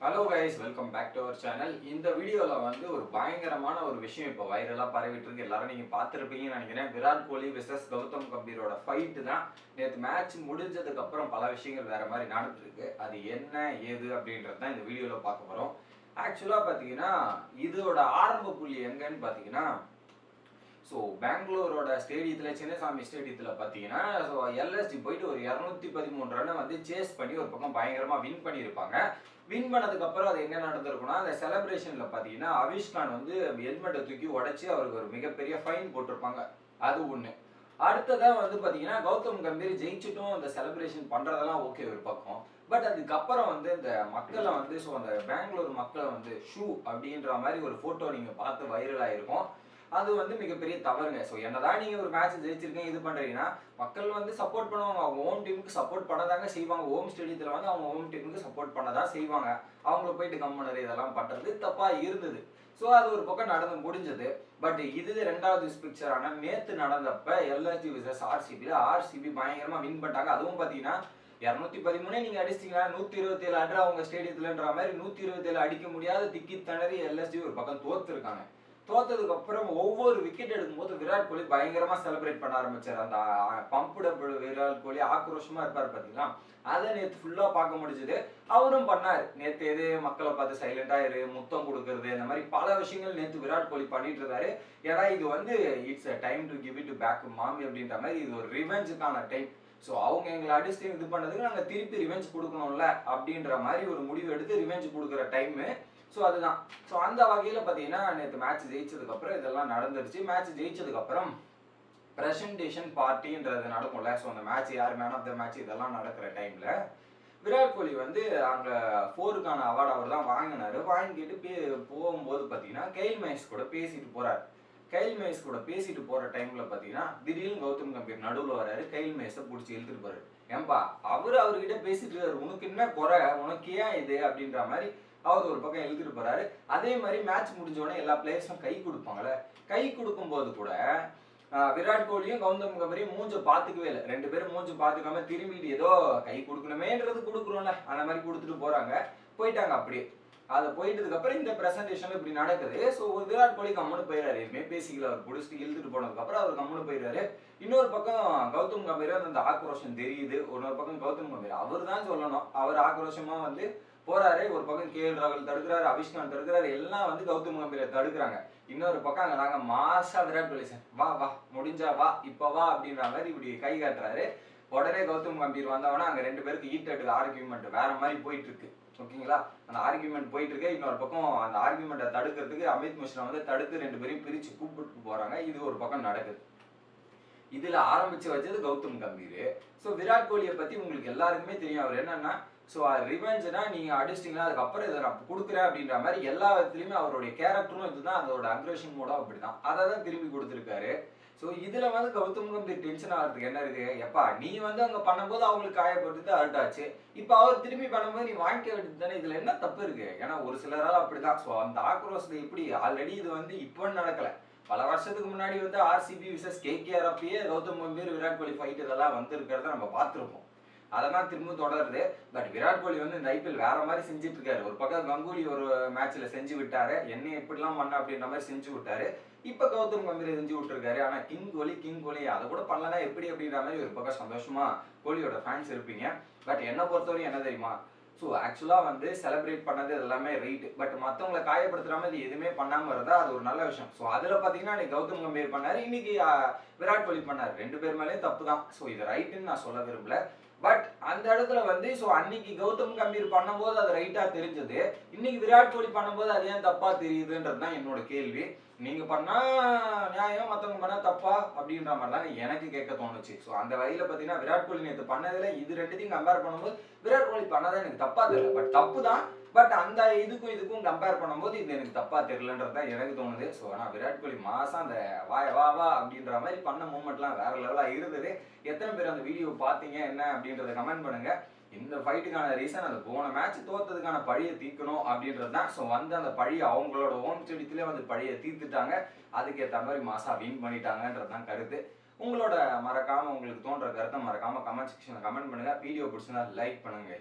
Hello guys, welcome back to our channel. இந்த வீடியோவில் வந்து ஒரு பயங்கரமான ஒரு விஷயம் இப்போ வைரலாக பரவிட்டு இருக்கு. எல்லாரும் நீங்கள் பார்த்துருப்பீங்கன்னு நினைக்கிறேன். விராட் கோலி விசஸ் கௌதம் கம்பீரோட ஃபைட்டு தான். நேற்று மேட்ச் முடிஞ்சதுக்கு அப்புறம் பல விஷயங்கள் வேற மாதிரி நடந்துருக்கு. அது என்ன ஏது அப்படின்றது தான் இந்த வீடியோவில் பார்க்க போகிறோம். ஆக்சுவலாக பார்த்தீங்கன்னா இதோட ஆரம்ப புள்ளி எங்கன்னு பார்த்தீங்கன்னா, ஸோ பெங்களூரோட ஸ்டேடியத்தில் சின்னசாமி ஸ்டேடியத்தில் பார்த்தீங்கன்னா, ஸோ எல்எஸ்டி போயிட்டு ஒரு 213 ரன்னை வந்து சேஸ் பண்ணி ஒரு பக்கம் பயங்கரமாக வின் பண்ணியிருப்பாங்க. வின் பண்ணதுக்கு அப்புறம் அது என்ன நடந்திருக்குன்னா, அந்த செலிப்ரேஷன்ல பாத்தீங்கன்னா அவிஷ்கான் வந்து ஹெல்மெட்டை தூக்கி உடைச்சு அவருக்கு ஒரு மிகப்பெரிய ஃபைன் போட்டிருப்பாங்க. அது ஒண்ணு. அடுத்ததா வந்து பாத்தீங்கன்னா கௌதம் கம்பீர் ஜெயிச்சுட்டும் அந்த செலிப்ரேஷன் பண்றதெல்லாம் ஓகே ஒரு பக்கம். பட் அதுக்கப்புறம் வந்து இந்த மக்களை வந்து ஸோ அந்த பெங்களூர் மக்களை வந்து ஷூ அப்படின்ற மாதிரி ஒரு போட்டோ நீங்க பார்த்து வைரல் ஆயிருக்கும். அது வந்து மிகப்பெரிய தவறுங்க. ஸோ என்னதான் நீங்க ஒரு மேட்ச் ஜெயிச்சிருக்கீங்க இது பண்றீங்கன்னா, மக்கள் வந்து சப்போர்ட் பண்ணுவாங்க. அவங்க ஹோம் டீமுக்கு சப்போர்ட் பண்ணதாங்க செய்வாங்க. ஹோம் ஸ்டேடியத்தில் வந்து அவங்க ஹோம் டீமுக்கு சப்போர்ட் பண்ணதான் செய்வாங்க. அவங்கள போயிட்டு கம்மனரு இதெல்லாம் பண்றது தப்பா இருந்தது. ஸோ அது ஒரு பக்கம் நடந்து முடிஞ்சது. பட் இது ரெண்டாவது பிக்சரான நேத்து நடந்தப்ப எல்எஸ்டி விசஸ் ஆர்சிபியில் ஆர்சிபி பயங்கரமா வின் பண்ணிட்டாங்க. அதுவும் பார்த்தீங்கன்னா 213 நீங்க அடிச்சிட்டீங்கன்னா 127 அட்ரா அவங்க ஸ்டேடியத்துலன்ற மாதிரி 127 அடிக்க முடியாத திக்கி திணறி எல்எஸ்டி ஒரு பக்கம் தோத்துருக்காங்க. தோத்ததுக்கு அப்புறம் ஒவ்வொரு விக்கெட் எடுக்கும்போது விராட் கோலி பயங்கரமா செலிப்ரேட் பண்ண ஆரம்பிச்சார். அந்த பம்புடபிள் விராட் கோலி ஆக்ரோஷமா இருப்பார் பாத்தீங்களா, அதை நேற்று ஃபுல்லா பார்க்க முடிஞ்சது. அவரும் பண்ணாரு. நேற்று எது மக்களை பார்த்து சைலண்டா இரு, முத்தம் கொடுக்கறது, இந்த மாதிரி பல விஷயங்கள் நேற்று விராட் கோலி பண்ணிட்டு இருந்தாரு. ஏன்னா இது வந்து it's a time to give it back மாமி அப்படின்ற மாதிரி இது ஒரு ரிவெஞ்சுக்கான டைம். ஸோ அவங்க எங்களை அடிச்சு இது பண்ணதுக்கு நாங்கள் திருப்பி ரிவெஞ்ச் கொடுக்கணும்ல அப்படின்ற மாதிரி ஒரு முடிவு எடுத்து ரிவெஞ்ச் கொடுக்குற டைமு. ஸோ அதுதான். ஸோ அந்த வகையில் பார்த்தீங்கன்னா நேற்று மேட்ச் ஜெயிச்சதுக்கு அப்புறம் இதெல்லாம் நடந்துருச்சு. மேட்ச் ஜெயிச்சதுக்கு அப்புறம் பிரசன்டேஷன் பார்ட்டின்றது நடக்கும்ல. ஸோ அந்த மேட்ச் யார் மேன் ஆஃப் த மேட்ச் இதெல்லாம் நடக்கிற டைம்ல விராட் கோலி வந்து அங்கே ஃபோருக்கான அவார்டு அவர் தான் வாங்கினாரு. வாங்கிட்டு போகும்போது பார்த்தீங்கன்னா கெயில் மேக்ஸ் கூட பேசிட்டு போறாரு. கெயில் மேக்ஸ் கூட பேசிட்டு போற டைம்ல பார்த்தீங்கன்னா திடீர்னு கௌதம் கம்பீர் நடுவில் வராரு. கெயில் மேக்ஸை பிடிச்சி இழுத்துட்டு போறாரு. ஏன்பா அவர்கிட்ட பேசிட்டு இருக்காரு, உனக்கு என்ன குறை, உனக்கு ஏன் இது அப்படின்ற மாதிரி அவர் ஒரு பக்கம் இழுத்துட்டு போறாரு. அதே மாதிரி மேட்ச் முடிஞ்ச உடனே எல்லா பிளேயர்ஸும் கை கொடுப்பாங்கல்ல, கை கொடுக்கும்போது கூட விராட் கோலியும் கௌதம் கம்பீரையும் மூஞ்ச பாத்துக்கவே இல்லை. ரெண்டு பேரும் மூஞ்ச பாத்துக்காம திரும்பிட்டு ஏதோ கை கொடுக்கணுமேன்றது கொடுக்குறோம்ல அந்த மாதிரி கொடுத்துட்டு போயிட்டாங்க அப்படியே. அதை போயிட்டதுக்கு அப்புறம் இந்த பிரசன்டேஷன் இப்படி நடக்குது. ஸோ விராட் கோலி கம்முன்னு போயிடாரு. எதுவுமே பேசிக்கல. அவர் பிடிச்சிட்டு இழுத்துட்டு போனதுக்கு அப்புறம் அவர் கம்முன்னு போயிடுறாரு. இன்னொரு பக்கம் கௌதம் கம்பீர் அந்த ஆக்ரோஷம் தெரியுது. இன்னொரு பக்கம் கௌதம் கம்பீர் அவர் தான் சொல்லணும், அவர் ஆக்ரோஷமா வந்து போறாரு. ஒரு பக்கம் கே எல் ராகுல் தடுக்கிறாரு, அவிஷ்கான் தடுக்கிறாரு, எல்லாம் வந்து கௌதம் கம்பீரை தடுக்கிறாங்க. இன்னொரு பக்கம் அங்க நாங்க மாசா விராட் கோலி சார் வா வா முடிஞ்சா வா இப்ப வா அப்படின்ற மாதிரி இப்படி கை காட்டுறாரு. உடனே கௌதம் கம்பீர் வந்தவனா அங்க ரெண்டு பேருக்கு ஈட்டட் ஆர்கியூமெண்ட் வேற மாதிரி போயிட்டு இருக்கு. ஓகேங்களா, அந்த ஆர்கியூமெண்ட் போயிட்டு இருக்கு. இன்னொரு பக்கம் அந்த ஆர்கியூமெண்ட்டை தடுக்கிறதுக்கு அமித் மிஸ்ரா வந்து தடுத்து ரெண்டு பேரையும் பிரிச்சு கூப்பிட்டு போறாங்க. இது ஒரு பக்கம் நடக்குது. இதுல ஆரம்பிச்சு வச்சது கௌதம் கம்பீர். ஸோ விராட் கோலியை பத்தி உங்களுக்கு எல்லாருக்குமே தெரியும். அவர் என்னன்னா, ஸோ ரிவெஞ்சுனா நீங்க அடிச்சிட்டீங்கன்னா அதுக்கப்புறம் இதை நான் கொடுக்குறேன் அப்படின்ற மாதிரி எல்லா விதத்துலையுமே அவருடைய கேரக்டரும் இதுதான், அதோட அக்ரஷன் மோடும் அப்படிதான், அதை தான் திரும்பி கொடுத்துருக்காரு. ஸோ இதுல வந்து கௌதம் கம்பீர் டென்ஷன் ஆகிறதுக்கு என்ன இருக்கு, எப்பா நீ வந்து அங்க பண்ணும்போது அவங்களுக்கு காயப்பட்டு அர்ட்டாச்சு, இப்போ அவர் திரும்பி பண்ணும்போது நீ வாங்கிக்க வேண்டியது தானே, இதுல என்ன தப்பு இருக்கு? ஏன்னா ஒரு சிலரால் அப்படிதான். ஸோ அந்த ஆக்ரோஷத்தை எப்படி ஆல்ரெடி இது வந்து இப்போ நடக்கல, பல வருஷத்துக்கு முன்னாடி வந்து ஆர்சிபி விசஸ் கேகேஆர் அப்பயே கௌதம் கம்பீர் விராட் கோலி ஃபைட் இதெல்லாம் வந்திருக்கிறத நம்ம பார்த்துருப்போம். அதெல்லாம் திரும்ப தொடருது. பட் விராட் கோலி வந்து இந்த ஐபிஎல் வேற மாதிரி செஞ்சுட்டு இருக்காரு. ஒரு பக்கம் கங்குலி ஒரு மேட்ச்ல செஞ்சு விட்டாரு, என்ன எப்படிலாம் பண்ண அப்படின்ற மாதிரி செஞ்சு விட்டாரு. இப்ப கௌதம் கம்பீர் செஞ்சு விட்டுருக்காரு. ஆனா கிங் கோலி அதை கூட பண்ணலன்னா எப்படி அப்படின்ற மாதிரி ஒரு பக்கம் சந்தோஷமா கோலியோட ஃபேன்ஸ் இருப்பீங்க. பட் என்ன பொறுத்தவரையும் என்ன தெரியுமா, ஸோ ஆக்சுவலாக வந்து செலிப்ரேட் பண்ணது எல்லாமே ரைட்டு. பட் மற்றவங்களை காயப்படுத்துற மாதிரி எதுவுமே பண்ணாமல் இருந்தால் அது ஒரு நல்ல விஷயம். ஸோ அதில் பார்த்தீங்கன்னா இன்னைக்கு கௌதம் கம்பீர் பண்ணார், இன்னைக்கு விராட் கோலி பண்ணார். ரெண்டு பேர் மேலேயும் தப்பு தான். ஸோ இது ரைட்டுன்னு நான் சொல்ல விரும்பல. பட் அந்த இடத்துல வந்து ஸோ அன்னைக்கு கௌதம் கம்பீர் பண்ணும்போது அது ரைட்டா தெரிஞ்சது, இன்னைக்கு விராட் கோலி பண்ணும்போது அது ஏன் தப்பா தெரியுதுன்றது தான் என்னோட கேள்வி. நீங்க பண்ணா நியாயம், மற்றவங்க பண்ணா தப்பா அப்படின்ற மாதிரி தான் எனக்கு கேட்க தோணுச்சு. ஸோ அந்த வகையில் பார்த்தீங்கன்னா விராட் கோலி நேற்று பண்ணதில் இது ரெண்டுத்தையும் கம்பேர் பண்ணும்போது விராட் கோலி பண்ணதான் எனக்கு தப்பா தெரியல. பட் தப்பு தான். பட் அந்த இதுக்கும் கம்பேர் பண்ணும்போது இது எனக்கு தப்பா தெரியலன்றது தான் எனக்கு தோணுது. ஸோ ஆனால் விராட் கோலி மாசம் அந்த வா வா அப்படின்ற மாதிரி பண்ண மூமெண்ட்லாம் வேற லெவலாக இருந்தது. எத்தனை பேர் அந்த வீடியோ பார்த்தீங்க என்ன அப்படின்றத கமெண்ட் பண்ணுங்க. இந்த ஃபைட்டுக்கான ரீசன் அந்த போன மேட்ச் தோத்ததுக்கான பழியை தீர்க்கணும் அப்படின்றது தான். ஸோ வந்து அந்த பழியை அவங்களோட ஓன் ஸ்டேடியத்திலே வந்து பழியை தீர்த்துட்டாங்க. அதுக்கேற்ற மாதிரி மாசா வின் பண்ணிட்டாங்கன்றது தான் கருத்து. உங்களோட மறக்காம உங்களுக்கு தோன்ற கருத்தை மறக்காம கமெண்ட் செக்ஷன்ல கமெண்ட் பண்ணுங்க. வீடியோ பிடிச்சிருந்தா லைக் பண்ணுங்க.